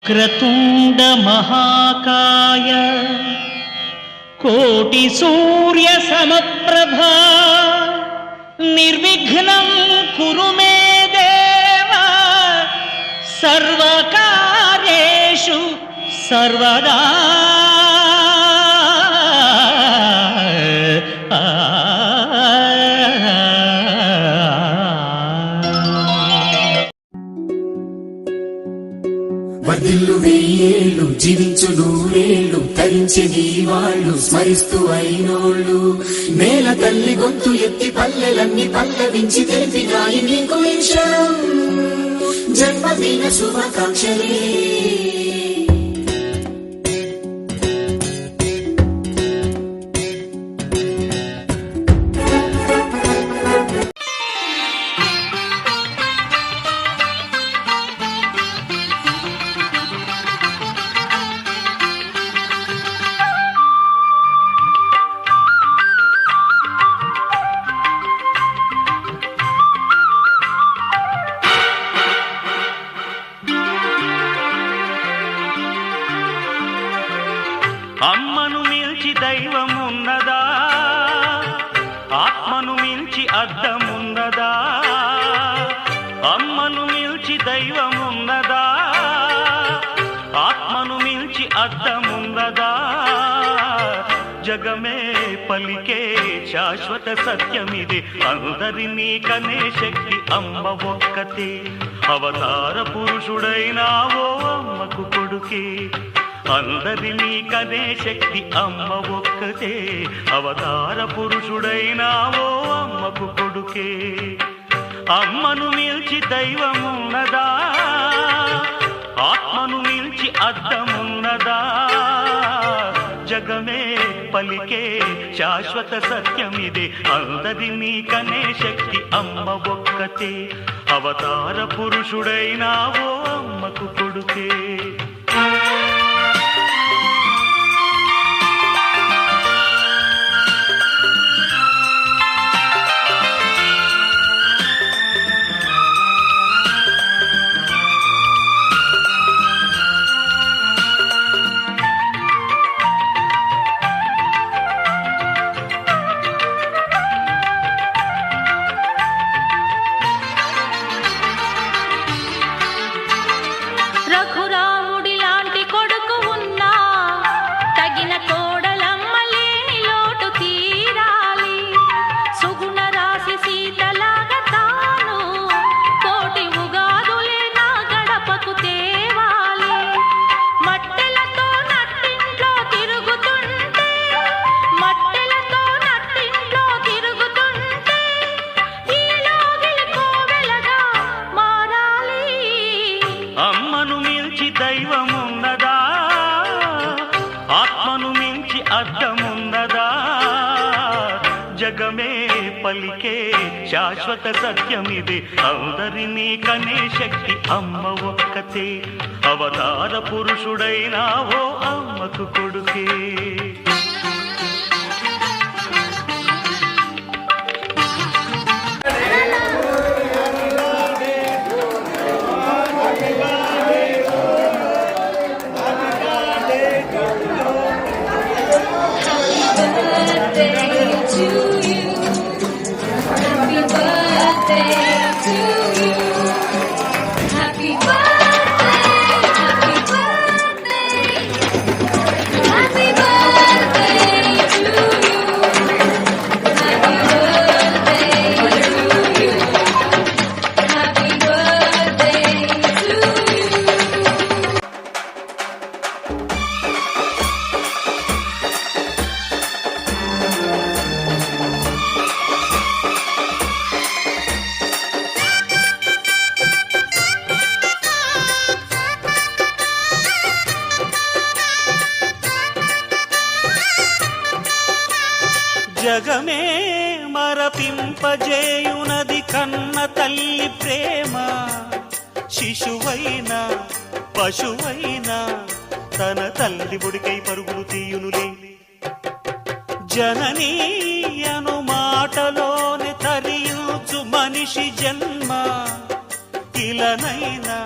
क्रतुंड महाकाय कोटि सूर्य समप्रभा निर्विघ्नं कुरु मे देव सर्वकार्येषु सर्वदा। వర్ధిల్లు వెయ్యేళ్ళు జీవించు నూరేళ్ళు తరించి నీ వాళ్ళు స్మరిస్తూ అయినోళ్ళు నేల తల్లి గొంతు ఎత్తి పల్లెలన్నీ పల్లవించి తెలిపినాయి నీకు ఈశ్వరం జన్మదిన శుభాకాంక్షలే. అమ్మను మించి దైవమున్నదా, ఆత్మను మించి అద్దమున్నదా? అమ్మను మించి దైవమున్నదా, ఆత్మను మించి అద్దమున్నదా? జగమే పలికే శాశ్వత సత్యమిది, అందరినీ కనే శక్తి అమ్మ ఒక్కతే. అవతార పురుషుడైనావో అమ్మకు కొడుకే, అందరినీ కనే శక్తి అమ్మ ఒక్కతే. అవతార పురుషుడైనావో అమ్మకు కొడుకే. అమ్మను మిల్చి దైవమున్నదా, ఆత్మను మిల్చి అద్దమున్నదా? జగమే పలికే శాశ్వత సత్యమిదే, అందరినీ కనే శక్తి అమ్మ ఒక్కతే. అవతార పురుషుడైనావో అమ్మకు కొడుకే. రఘురాముడి లాంటి కొడుకు ఉన్నా తగిన కోడలమ్మ లేని లోటు తీరాలి. సుగుణ రాశి సీతలాగా తాను కోటి ఉగాదులే నా గడపకు తేవాలి. మట్టెలతో నట్టింట్లో తిరుగుతుంటే, మట్టెలతో నట్టింట్లో తిరుగుతుంటే ఈలోగిలి కోవెలగా మారాలి. అమ్మను మించి దైవమున్నదా, ఆత్మను మించి అద్దమున్నదా? జగమే పలికే శాశ్వత సత్యమిది, అందరినీ కనే శక్తి అమ్మ ఒక్కతే. అవతార పురుషుడైనావో అమ్మకు కొడుకే. జగమే మరపింపజేయునది కన్న తల్లి ప్రేమ. శిశువైనా పశువైనా తన తల్లి బుడికై పరుగులు తీయునులే. జననీ అను మాటలోని తరియుచు మనిషి జన్మ. ఇలనైనా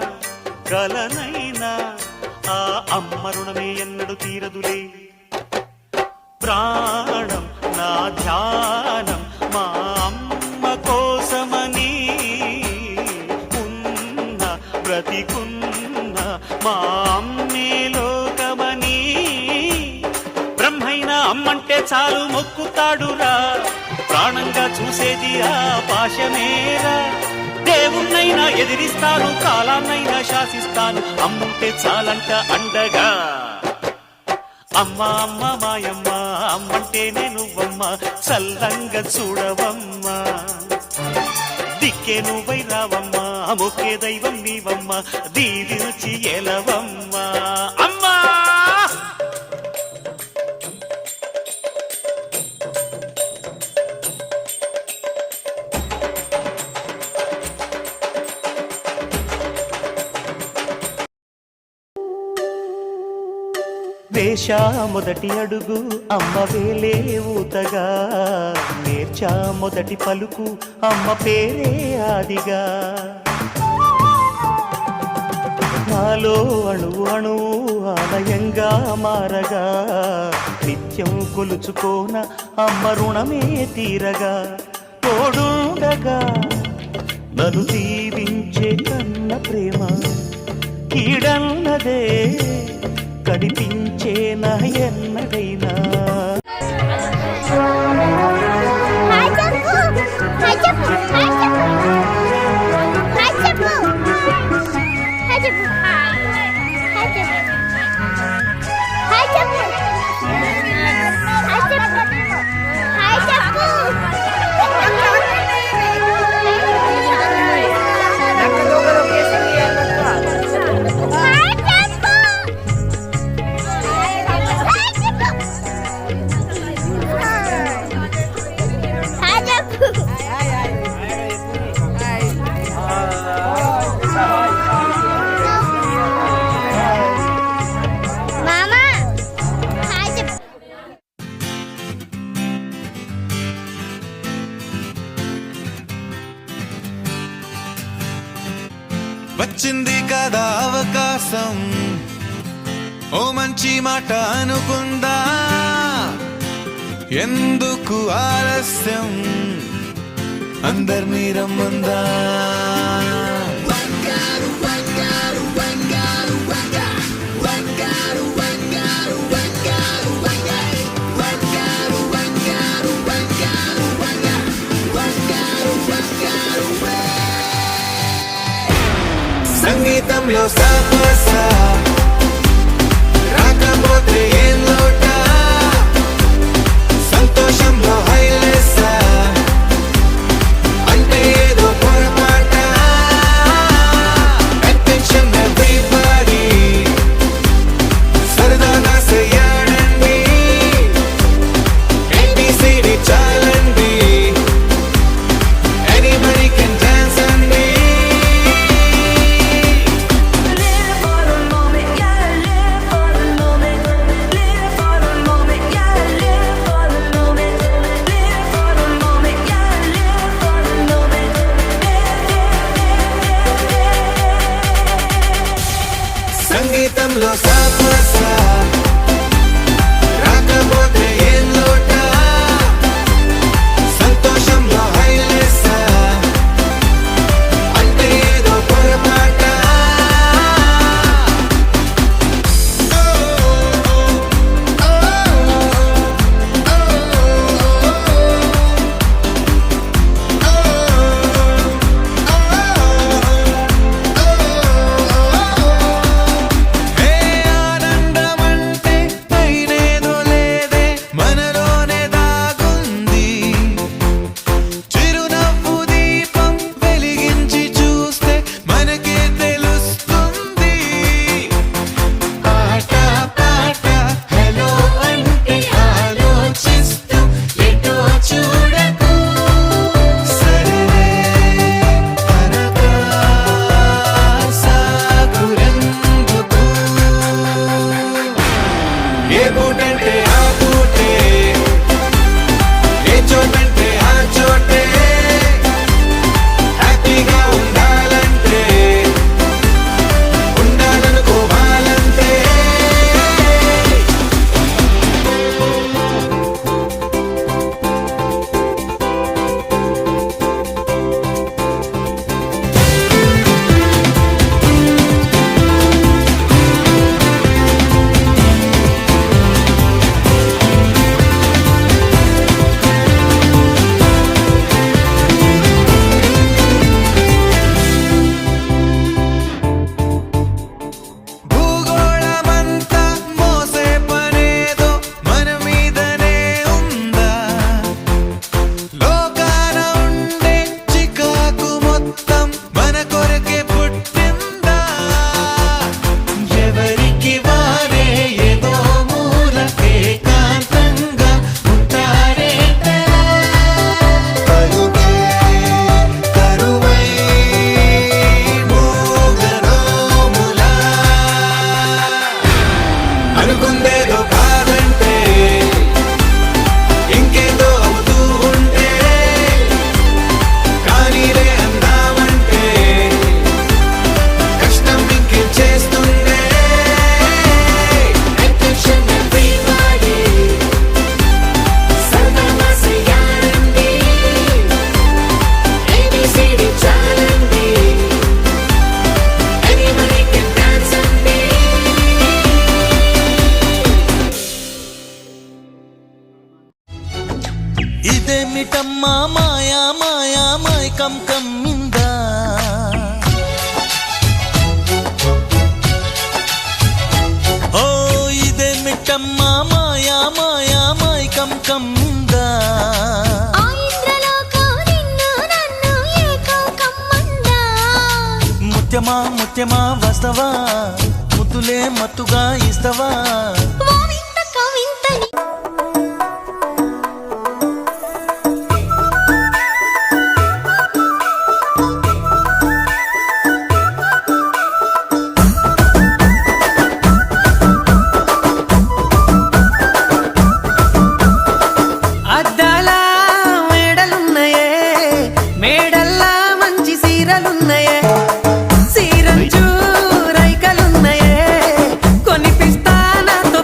కలనైనా అమ్మ రుణమే ఎన్నడు తీరదులే. ప్రాణం నా ధ్యానం మా అమ్మ కోసమని, ఉన్న బ్రతికున్న మా అమ్మే లోకమని. బ్రహ్మైనా అమ్మంటే చాలు మొక్కుతాడురా, ప్రాణంగా చూసేది ఆ పాశమేరా. దేవుణ్ణైనా ఎదిరిస్తాను, కాలాన్నైనా శాసిస్తాను, అమ్ముంటే చాలంట అండగా. అమ్మ అమ్మ మాయమ్మ, అమ్మంటేనే నువ్వమ్మ, చల్లంగా చూడవమ్మ. దిక్కే నువ్వై రావమ్మ, మొక్కే దైవం నీవమ్మ, దీవించి ఎలవమ్మ. అమ్మా వేషా మొదటి అడుగు అమ్మ వేలే ఊతగా, నేర్చా మొదటి పలుకు అమ్మ పేరే ఆదిగా. నాలో అణువు అణువు ఆలయంగా మారగా, నిత్యం కొలుచుకోన అమ్మ రుణమే తీరగా. తోడుండగా నన్ను దీవించే కన్న ప్రేమ, కీడన్నదే కనిపించే నా ఎన్నడైనా. వచ్చింది కదా అవకాశం, ఓ మంచి మాట అనుకుందా, ఎందుకు ఆలస్యం, అందరినీ రమ్మందా. సంగీతంలో సాపసా రాకపోతే ఏం లోట, సంతోషంలో హైలేసా అంటే ఏదో పొరపాట. అటెన్షన్ ఎవ్రీబడీ, సరదాగా చెయ్యాడండి, ABCD చాలండి, anybody can dance అండి. సంగీతంలో సాపసా రాకపోతే ఏం లోట, సంతోషంలో హైలేసా అంటే ఏదో పొరపాట. ఏ ఆనందమంట ఇదేమిటమ్మా మాయా మాయా మైకం కమ్మిందా ఓ ఇదేమిటమ్మా మాయా మాయా మైకం కమ్మిందా ఆ ఇంద్రలోకం నిన్ను నన్ను ఏకం కమ్మందా ముత్యమా ముత్యమా వస్తవా ముద్దులే మత్తుగా ఇస్తవా ఓ వింత కవింతని అద్దాల మేడలున్నాయే మేడల్లా మంచి సీరలున్నాయే సీరంచు రైకలున్నాయే కొనిపిస్తా నాతో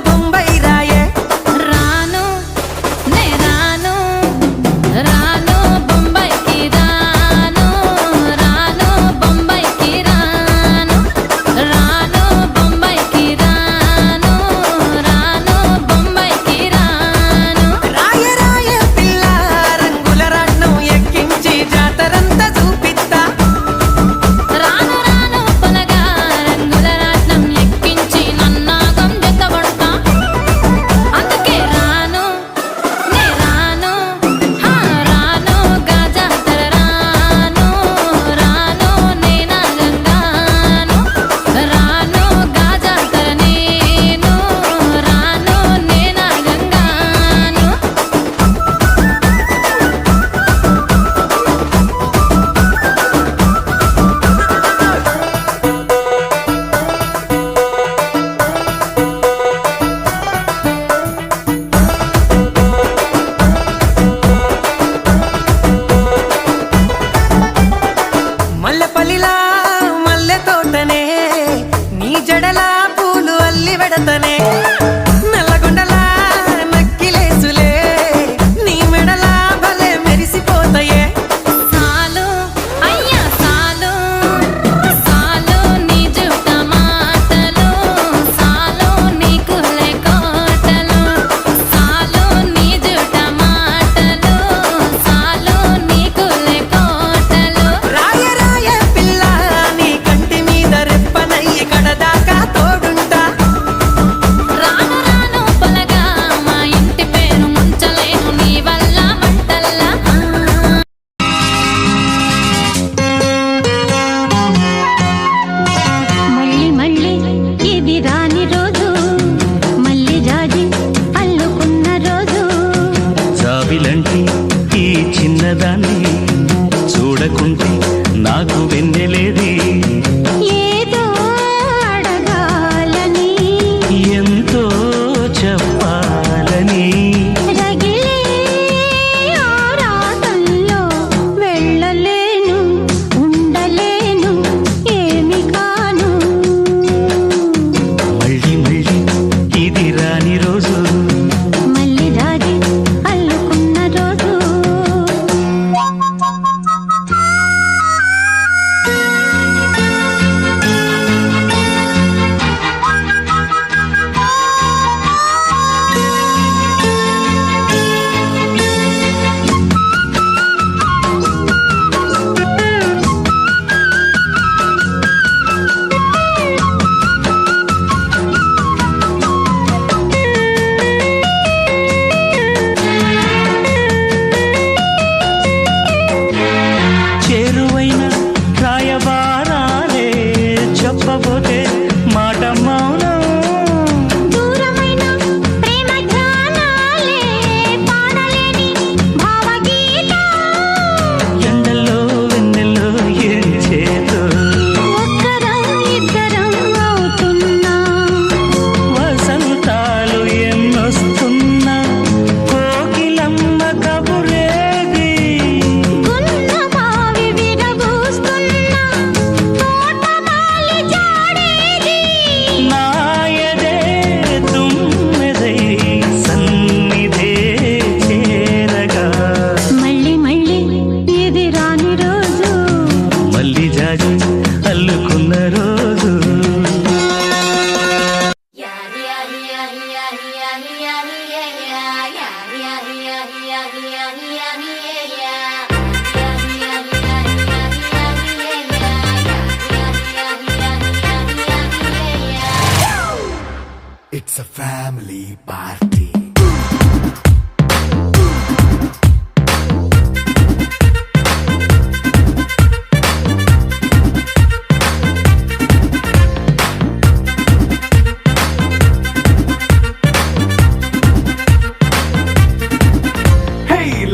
It's a family party.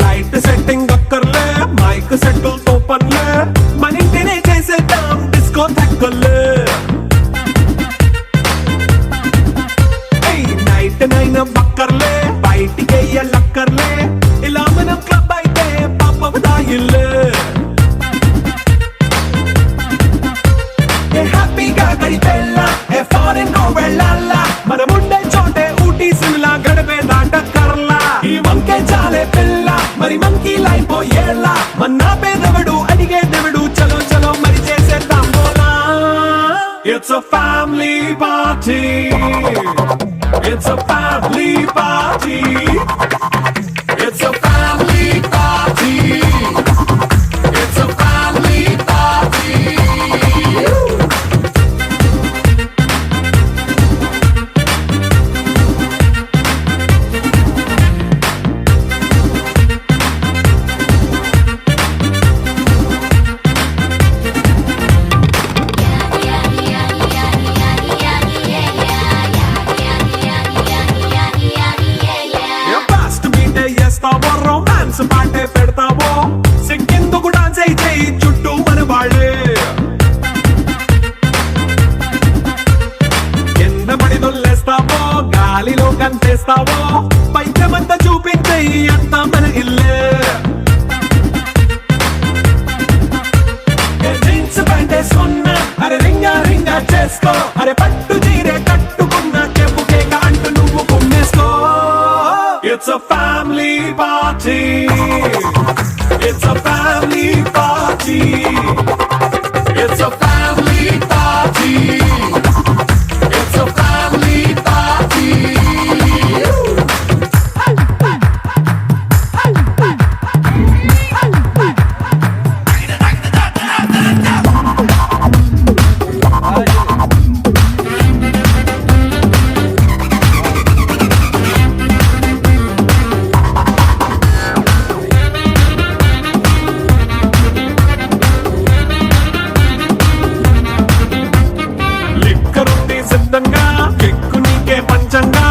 Light setting అక్కర్లే మైక్ సెట్టులతో పనులే మన ఇంటినే చేసేద్దాం డిస్కో థెక్కలే నైట్ నైన్ బక్కర్లే బయటికి వెయ్యలక్కర్లే ఇలా మనం క్లబ్ అయితే పాప దాయిల్లే హ్యాపీగా గడిపెళ్ళా ఏ ఫారెన్ కో వెళ్ళాలా మనం ఉండే చోటే ఊటీ సిమ్లా గడిపే దాటక్కర్లా ఈ వంకే చాలే పిల్ల మరి మంకీ లైఫ్ ఏళ్ళ మన్నా పేదవడు అడిగే దేవుడు చలో చలో మరి చేసేద్దాం బోలా it's a family party it's a family party it's a family party it's a family party romance పాటే పెడతావో సిగ్గెందుకు డాన్స్ అయితే చుట్టూ మన వాళ్ళే కింద పడి దొల్లేస్తావో గాలిలో కంటేస్తావో పైకమంతా చూపించే అంతా మన ఇల్లే జీన్స్ ప్యాంటేసుకున్నా అరే రింగా రింగా చేసుకో అరే పట్టు చీరే కట్టుకున్న కెప్పు కేక అంటూ నువ్వు కుమ్మేసుకో It's a family party. It's a family party. It's a family party. It's a family party. సిద్ధంగా ఎక్కు నీకే పంచంగా